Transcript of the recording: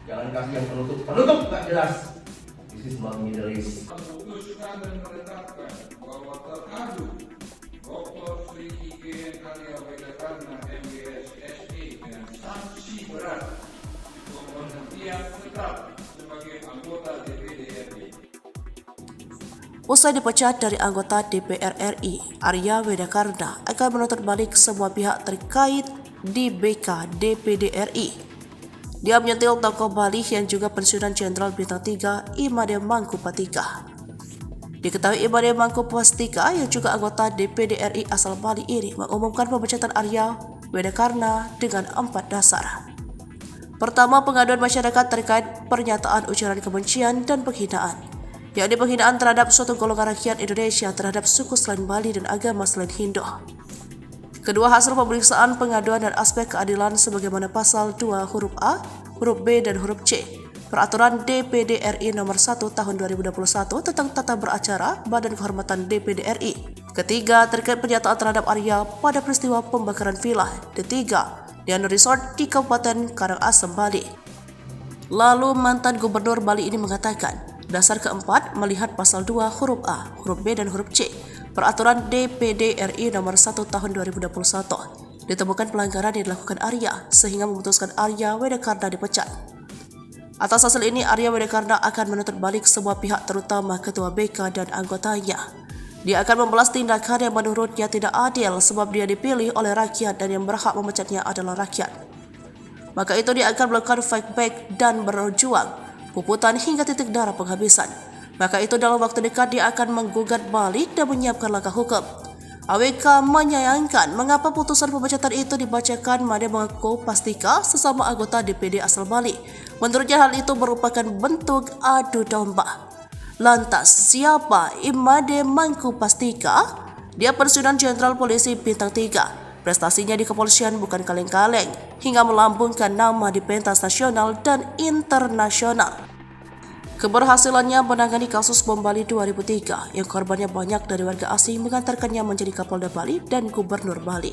Jangan kasih yang penutup nggak jelas. This is not Middle East. Memutuskan dan menetapkan bahwa teradu Dr. Sri IGN Arya Wedakarna MBS SE dengan sanksi berat pemberhentian tetap sebagai anggota DPD RI. Usai dipecat dari anggota DPR RI, Arya Wedakarna akan menuntut balik semua pihak terkait di BK DPD RI. Dia menyentil tokoh Bali yang juga pensiunan Jenderal Bintang 3 Imade Mangkupattika. Diketahui Imade Mangkupattika yang juga anggota DPD RI asal Bali ini mengumumkan pemecatan Arya Wedakarna dengan 4 dasar. Pertama, pengaduan masyarakat terkait pernyataan ujaran kebencian dan penghinaan, yakni penghinaan terhadap suatu golongan rakyat Indonesia terhadap suku selain Bali dan agama selain Hindu. Kedua, hasil pemeriksaan pengaduan dan aspek keadilan sebagaimana pasal 2 huruf A, huruf B, dan huruf C Peraturan DPD RI nomor 1 tahun 2021 tentang tata beracara Badan Kehormatan DPD RI. Ketiga, terkait pernyataan terhadap Arya pada peristiwa pembakaran villa Ketiga, Diana Resort di Kabupaten Karangasem, Bali. Lalu mantan Gubernur Bali ini mengatakan, dasar keempat melihat pasal 2 huruf A, huruf B, dan huruf C Peraturan DPD RI nomor 1 tahun 2021 ditemukan pelanggaran yang dilakukan Arya sehingga memutuskan Arya Wedakarna dipecat. Atas hasil ini, Arya Wedakarna akan menuntut balik semua pihak terutama ketua BK dan anggotanya. Dia akan membalas tindakan yang menurutnya tidak adil sebab dia dipilih oleh rakyat dan yang berhak memecatnya adalah rakyat. Maka itu dia akan melakukan fight back dan berjuang puputan hingga titik darah penghabisan. Maka itu dalam waktu dekat dia akan menggugat balik dan menyiapkan langkah hukum. AWK menyayangkan mengapa putusan pemecatan itu dibacakan Imade Mangkupattika sesama anggota DPD asal Bali. Menurutnya hal itu merupakan bentuk adu domba. Lantas, siapa Imade Mangkupattika? Dia pensiunan Jenderal Polisi Bintang 3. Prestasinya di kepolisian bukan kaleng-kaleng, hingga melambungkan nama di pentas nasional dan internasional. Keberhasilannya menangani kasus bom Bali 2003 yang korbannya banyak dari warga asing mengantarkannya menjadi Kapolda Bali dan Gubernur Bali.